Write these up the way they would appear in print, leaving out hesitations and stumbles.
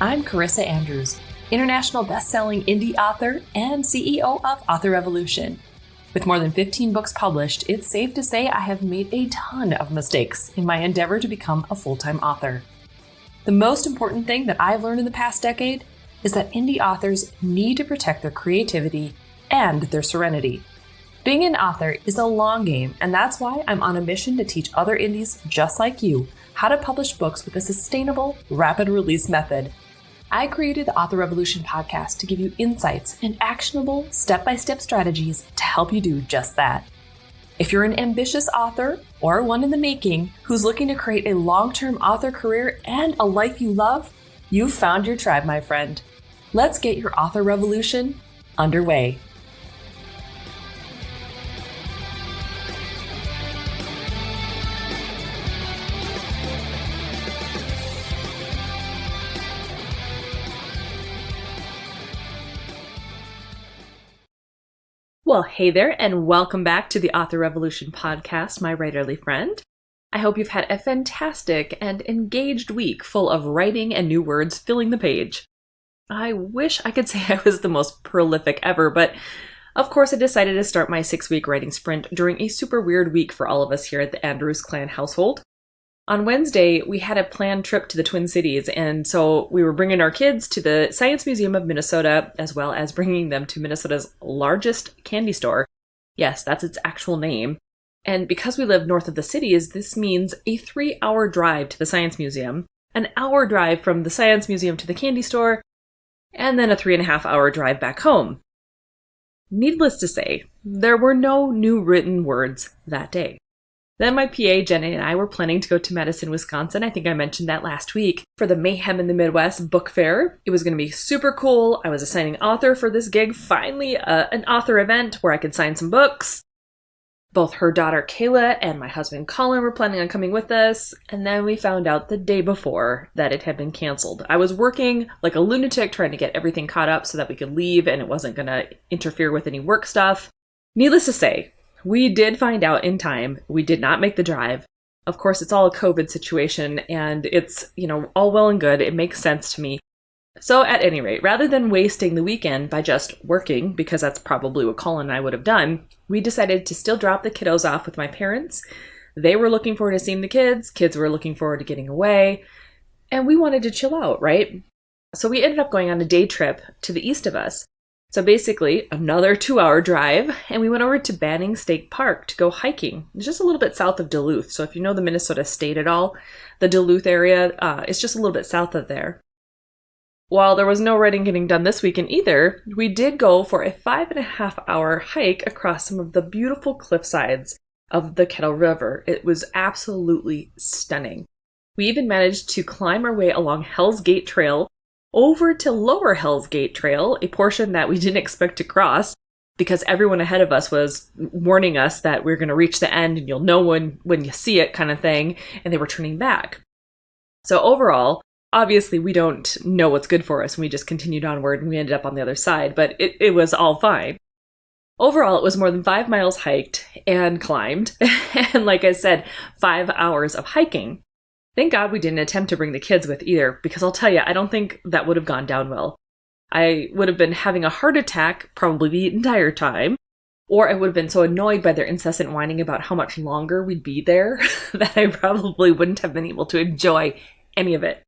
I'm Carissa Andrews, international best-selling indie author and CEO of Author Revolution. With more than 15 books published, it's safe to say I have made a ton of mistakes in my endeavor to become a full-time author. The most important thing that I've learned in the past decade is that indie authors need to protect their creativity and their serenity. Being an author is a long game, and that's why I'm on a mission to teach other indies just like you how to publish books with a sustainable, rapid release method. I created the Author Revolution podcast to give you insights and actionable step-by-step strategies to help you do just that. If you're an ambitious author or one in the making who's looking to create a long-term author career and a life you love, you've found your tribe, my friend. Let's get your author revolution underway. Well, hey there, and welcome back to the Author Revolution podcast, my writerly friend. I hope you've had a fantastic and engaged week full of writing and new words filling the page. I wish I could say I was the most prolific ever, but of course I decided to start my 6-week writing sprint during a super weird week for all of us here at the Andrews clan household. On Wednesday, we had a planned trip to the Twin Cities, and so we were bringing our kids to the Science Museum of Minnesota, as well as bringing them to Minnesota's largest candy store. Yes, that's its actual name. And because we live north of the cities, this means a 3-hour drive to the Science Museum, an hour drive from the Science Museum to the candy store, and then a 3.5-hour drive back home. Needless to say, there were no new written words that day. Then my PA, Jenny, and I were planning to go to Madison, Wisconsin. I think I mentioned that last week for the Mayhem in the Midwest book fair. It was going to be super cool. I was a signing author for this gig. Finally, an author event where I could sign some books. Both her daughter, Kayla, and my husband, Colin, were planning on coming with us. And then we found out the day before that it had been canceled. I was working like a lunatic trying to get everything caught up so that we could leave and it wasn't going to interfere with any work stuff. Needless to say, we did find out in time. We did not make the drive. Of course, it's all a COVID situation and it's, all well and good. It makes sense to me. So at any rate, rather than wasting the weekend by just working, because that's probably what Colin and I would have done, we decided to still drop the kiddos off with my parents. They were looking forward to seeing the kids. Kids were looking forward to getting away. And we wanted to chill out, right? So we ended up going on a day trip to the east of us. So basically, another 2-hour drive, and we went over to Banning State Park to go hiking. It's just a little bit south of Duluth. So if you know the Minnesota state at all, the Duluth area is just a little bit south of there. While there was no writing getting done this weekend either, we did go for a 5.5-hour hike across some of the beautiful cliff sides of the Kettle River. It was absolutely stunning. We even managed to climb our way along Hell's Gate Trail over to Lower Hell's Gate Trail, a portion that we didn't expect to cross because everyone ahead of us was warning us that we're going to reach the end and you'll know when you see it kind of thing, and they were turning back. So overall, obviously we don't know what's good for us and we just continued onward and we ended up on the other side, but it was all fine. Overall, it was more than 5 miles hiked and climbed, and like I said, 5 hours of hiking. Thank God we didn't attempt to bring the kids with either, because I'll tell you, I don't think that would have gone down well. I would have been having a heart attack probably the entire time, or I would have been so annoyed by their incessant whining about how much longer we'd be there that I probably wouldn't have been able to enjoy any of it.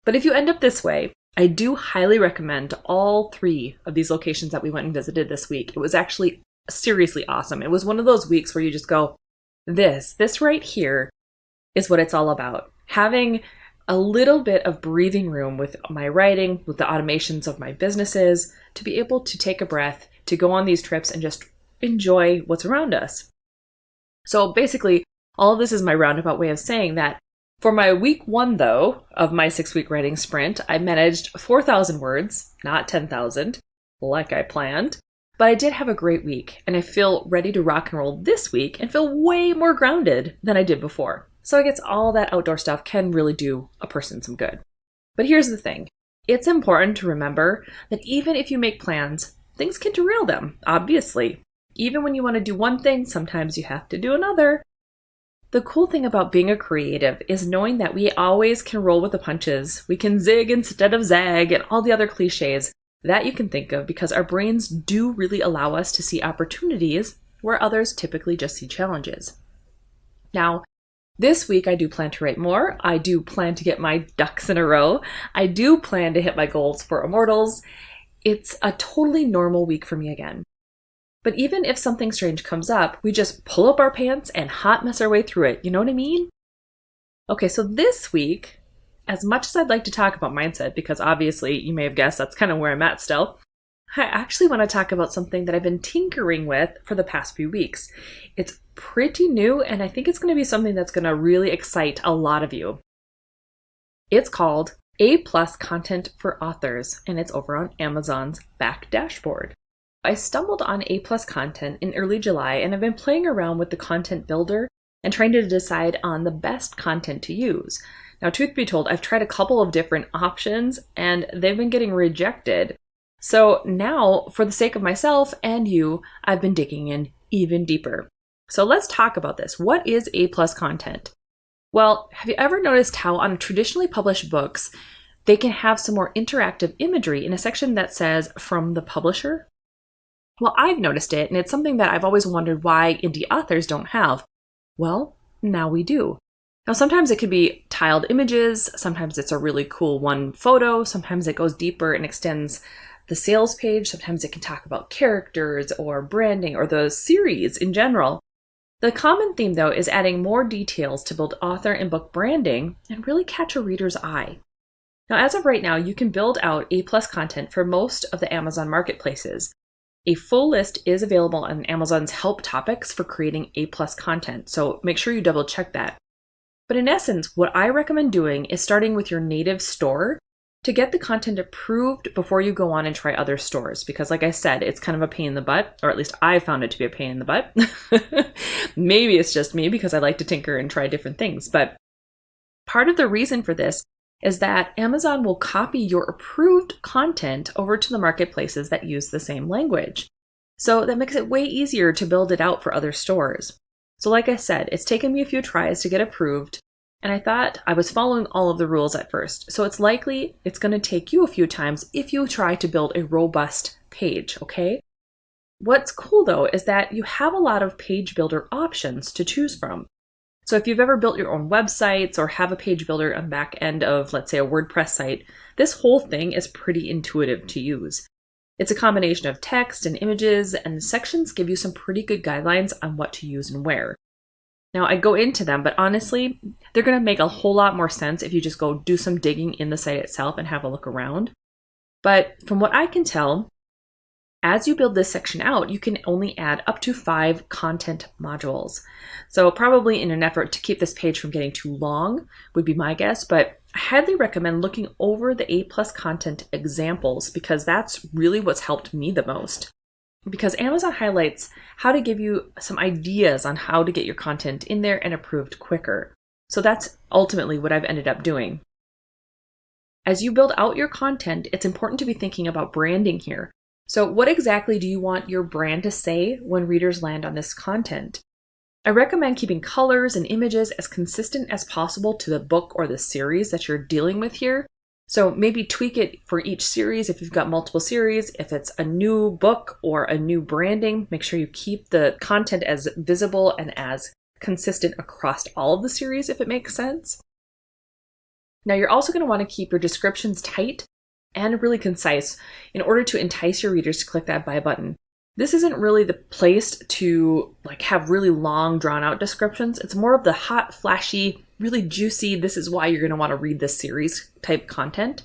But if you end up this way, I do highly recommend all 3 of these locations that we went and visited this week. It was actually seriously awesome. It was one of those weeks where you just go, this right here is what it's all about. Having a little bit of breathing room with my writing, with the automations of my businesses, to be able to take a breath, to go on these trips and just enjoy what's around us. So basically, all of this is my roundabout way of saying that for my week 1, though, of my 6-week writing sprint, I managed 4,000 words, not 10,000, like I planned. But I did have a great week, and I feel ready to rock and roll this week and feel way more grounded than I did before. So I guess all that outdoor stuff can really do a person some good. But here's the thing. It's important to remember that even if you make plans, things can derail them, obviously. Even when you want to do one thing, sometimes you have to do another. The cool thing about being a creative is knowing that we always can roll with the punches. We can zig instead of zag and all the other cliches that you can think of, because our brains do really allow us to see opportunities where others typically just see challenges. Now, this week I do plan to write more. I do plan to get my ducks in a row. I do plan to hit my goals for Immortals. It's a totally normal week for me again. But even if something strange comes up, we just pull up our pants and hot mess our way through it. You know what I mean? Okay, so this week, as much as I'd like to talk about mindset, because obviously you may have guessed that's kind of where I'm at still, I actually want to talk about something that I've been tinkering with for the past few weeks. It's pretty new, and I think it's going to be something that's going to really excite a lot of you. It's called A+ Content for Authors, and it's over on Amazon's back dashboard. I stumbled on A+ content in early July, and I've been playing around with the content builder and trying to decide on the best content to use. Now, truth be told, I've tried a couple of different options and they've been getting rejected. So now, for the sake of myself and you, I've been digging in even deeper. So let's talk about this. What is A+ content? Well, have you ever noticed how on traditionally published books, they can have some more interactive imagery in a section that says "from the publisher"? Well, I've noticed it, and it's something that I've always wondered why indie authors don't have. Well, now we do. Now, sometimes it could be tiled images, sometimes it's a really cool one photo, sometimes it goes deeper and extends the sales page, sometimes it can talk about characters or branding or the series in general. The common theme, though, is adding more details to build author and book branding and really catch a reader's eye. Now, as of right now, you can build out A+ content for most of the Amazon marketplaces. A full list is available on Amazon's help topics for creating A+ content, so make sure you double check that. But in essence, what I recommend doing is starting with your native store to get the content approved before you go on and try other stores, because like I said, it's kind of a pain in the butt, or at least I found it to be a pain in the butt. Maybe it's just me because I like to tinker and try different things, but part of the reason for this is that Amazon will copy your approved content over to the marketplaces that use the same language. So that makes it way easier to build it out for other stores. So like I said, it's taken me a few tries to get approved, and I thought I was following all of the rules at first. So it's likely it's going to take you a few times if you try to build a robust page, okay? What's cool though is that you have a lot of page builder options to choose from. So if you've ever built your own websites or have a page builder on the back end of, let's say, a WordPress site, this whole thing is pretty intuitive to use. It's a combination of text and images, and the sections give you some pretty good guidelines on what to use and where. Now, I go into them, but honestly, they're going to make a whole lot more sense if you just go do some digging in the site itself and have a look around. But from what I can tell, as you build this section out, you can only add up to 5 content modules. So probably in an effort to keep this page from getting too long would be my guess, but I highly recommend looking over the A+ content examples, because that's really what's helped me the most. Because Amazon highlights how to give you some ideas on how to get your content in there and approved quicker. So that's ultimately what I've ended up doing. As you build out your content, it's important to be thinking about branding here. So what exactly do you want your brand to say when readers land on this content? I recommend keeping colors and images as consistent as possible to the book or the series that you're dealing with here. So maybe tweak it for each series if you've got multiple series. If it's a new book or a new branding, make sure you keep the content as visible and as consistent across all of the series if it makes sense. Now you're also going to want to keep your descriptions tight and really concise in order to entice your readers to click that buy button. This isn't really the place to have really long drawn out descriptions. It's more of the hot, flashy, really juicy, this is why you're going to want to read this series type content.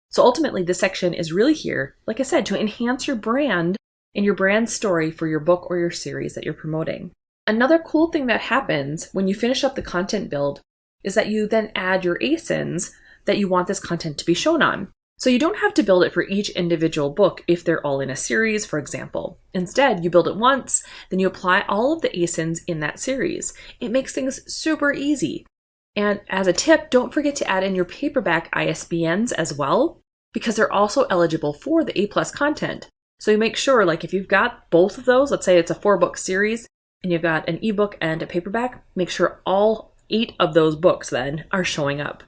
So ultimately this section is really here, like I said, to enhance your brand and your brand story for your book or your series that you're promoting. Another cool thing that happens when you finish up the content build is that you then add your ASINs that you want this content to be shown on. So you don't have to build it for each individual book if they're all in a series, for example. Instead, you build it once, then you apply all of the ASINs in that series. It makes things super easy. And as a tip, don't forget to add in your paperback ISBNs as well, because they're also eligible for the A+ content. So you make sure, if you've got both of those, let's say it's a 4-book series, and you've got an ebook and a paperback, make sure all 8 of those books then are showing up.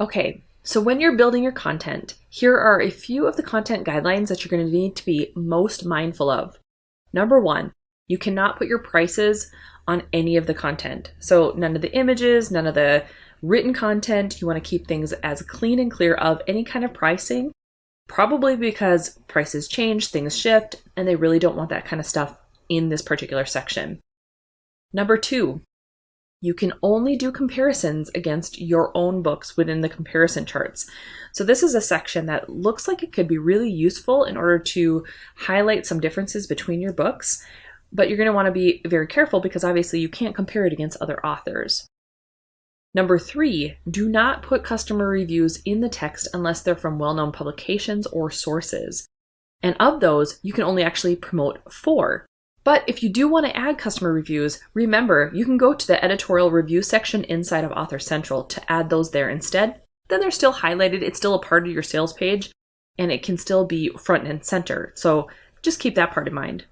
Okay, so when you're building your content, here are a few of the content guidelines that you're going to need to be most mindful of. Number 1, you cannot put your prices on any of the content. So none of the images, none of the written content. You want to keep things as clean and clear of any kind of pricing, probably because prices change, things shift, and they really don't want that kind of stuff in this particular section. Number 2, you can only do comparisons against your own books within the comparison charts. So this is a section that looks like it could be really useful in order to highlight some differences between your books, but you're going to want to be very careful because obviously you can't compare it against other authors. Number 3, do not put customer reviews in the text unless they're from well-known publications or sources. And of those, you can only actually promote 4. But if you do want to add customer reviews, remember, you can go to the editorial review section inside of Author Central to add those there instead. Then they're still highlighted, it's still a part of your sales page, and it can still be front and center. So just keep that part in mind.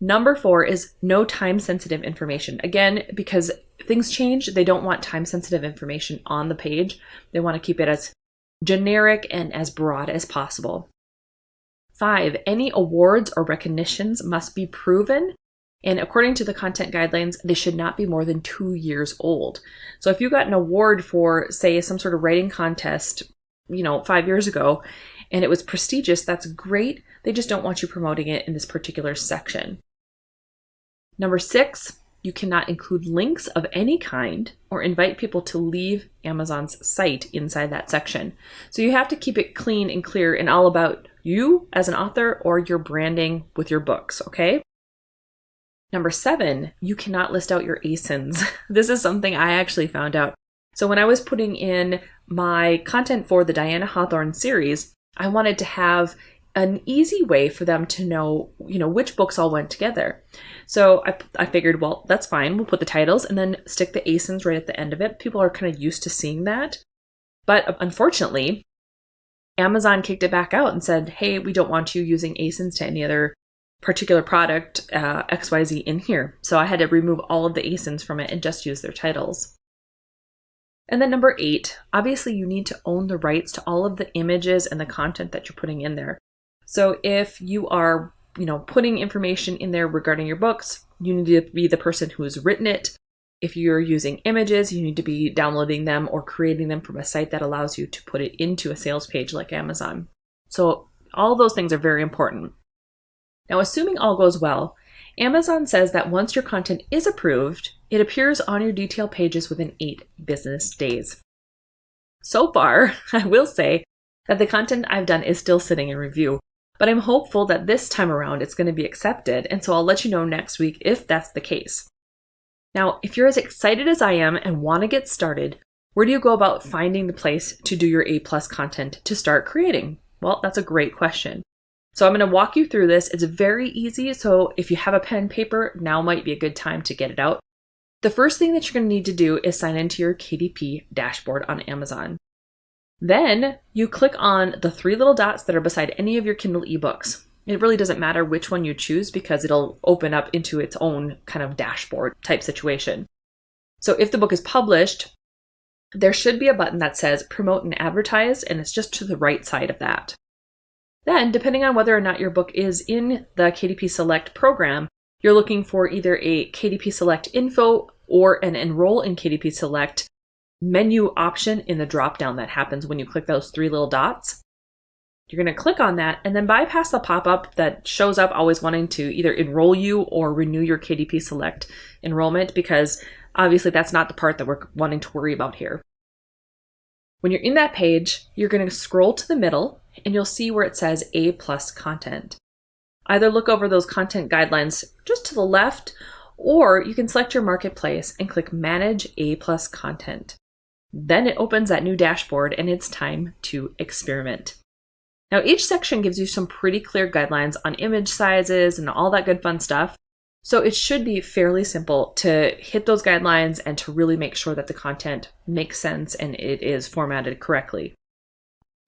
Number 4 is no time-sensitive information. Again, because things change, they don't want time-sensitive information on the page. They want to keep it as generic and as broad as possible. 5, any awards or recognitions must be proven, and according to the content guidelines, they should not be more than 2 years old. So if you got an award for, say, some sort of writing contest, 5 years ago, and it was prestigious, that's great. They just don't want you promoting it in this particular section. Number 6, you cannot include links of any kind or invite people to leave Amazon's site inside that section. So you have to keep it clean and clear and all about you as an author or your branding with your books, okay? Number 7, you cannot list out your ASINs. This is something I actually found out. So when I was putting in my content for the Diana Hawthorne series, I wanted to have an easy way for them to know, which books all went together. So I figured, well, that's fine. We'll put the titles and then stick the ASINs right at the end of it. People are kind of used to seeing that. But unfortunately, Amazon kicked it back out and said, hey, we don't want you using ASINs to any other particular product, XYZ in here. So I had to remove all of the ASINs from it and just use their titles. And then number 8, obviously you need to own the rights to all of the images and the content that you're putting in there. So if you are, putting information in there regarding your books, you need to be the person who has written it. If you're using images, you need to be downloading them or creating them from a site that allows you to put it into a sales page like Amazon. So all those things are very important. Now, assuming all goes well, Amazon says that once your content is approved, it appears on your detail pages within 8 business days. So far, I will say that the content I've done is still sitting in review, but I'm hopeful that this time around it's going to be accepted, and so I'll let you know next week if that's the case. Now, if you're as excited as I am and want to get started, where do you go about finding the place to do your A+ content to start creating? Well, that's a great question. So I'm going to walk you through this. It's very easy, so if you have a pen and paper, now might be a good time to get it out. The first thing that you're going to need to do is sign into your KDP dashboard on Amazon. Then you click on the 3 little dots that are beside any of your Kindle ebooks. It really doesn't matter which one you choose because it'll open up into its own kind of dashboard type situation. So if the book is published, there should be a button that says Promote and Advertise, and it's just to the right side of that. Then, depending on whether or not your book is in the KDP Select program, you're looking for either a KDP Select info or an Enroll in KDP Select menu option in the drop-down that happens when you click those 3 little dots. You're going to click on that and then bypass the pop-up that shows up always wanting to either enroll you or renew your KDP Select enrollment, because obviously that's not the part that we're wanting to worry about here. When you're in that page, you're going to scroll to the middle and you'll see where it says A+ content. Either look over those content guidelines just to the left, or you can select your marketplace and click Manage A+ content. Then it opens that new dashboard and it's time to experiment. Now, each section gives you some pretty clear guidelines on image sizes and all that good fun stuff. So it should be fairly simple to hit those guidelines and to really make sure that the content makes sense and it is formatted correctly.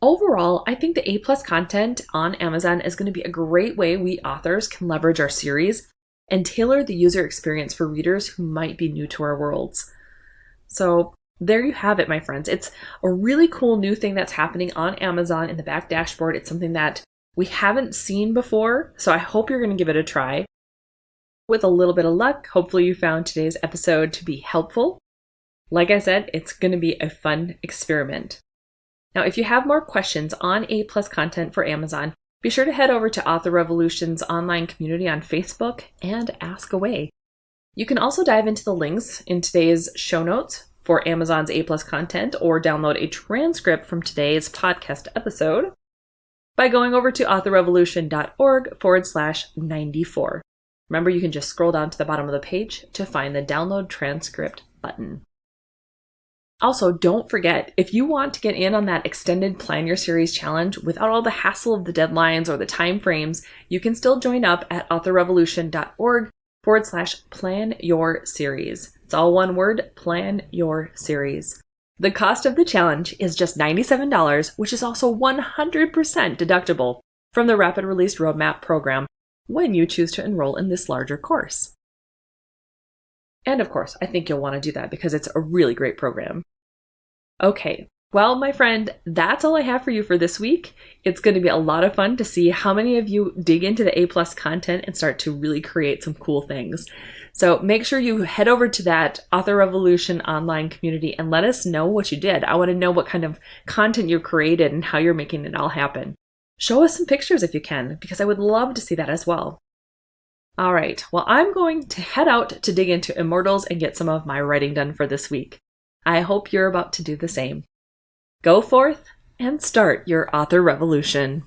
Overall, I think the A+ content on Amazon is going to be a great way we authors can leverage our series. and tailor the user experience for readers who might be new to our worlds. So there you have it, my friends. It's a really cool new thing that's happening on Amazon in the back dashboard. It's something that we haven't seen before, so I hope you're going to give it a try. With a little bit of luck, hopefully you found today's episode to be helpful. Like I said, it's going to be a fun experiment. Now, if you have more questions on A+ content for Amazon, be sure to head over to Author Revolution's online community on Facebook and ask away. You can also dive into the links in today's show notes for Amazon's A+ content or download a transcript from today's podcast episode by going over to authorrevolution.org/94. Remember, you can just scroll down to the bottom of the page to find the download transcript button. Also, don't forget, if you want to get in on that extended Plan Your Series challenge without all the hassle of the deadlines or the time frames, you can still join up at authorrevolution.org/plan your series. It's all one word, plan your series. The cost of the challenge is just $97, which is also 100% deductible from the Rapid Release Roadmap program when you choose to enroll in this larger course. And of course, I think you'll want to do that because it's a really great program. Okay, well, my friend, that's all I have for you for this week. It's going to be a lot of fun to see how many of you dig into the A+ content and start to really create some cool things. So make sure you head over to that Author Revolution online community and let us know what you did. I want to know what kind of content you created and how you're making it all happen. Show us some pictures if you can, because I would love to see that as well. All right, well, I'm going to head out to dig into Immortals and get some of my writing done for this week. I hope you're about to do the same. Go forth and start your author revolution.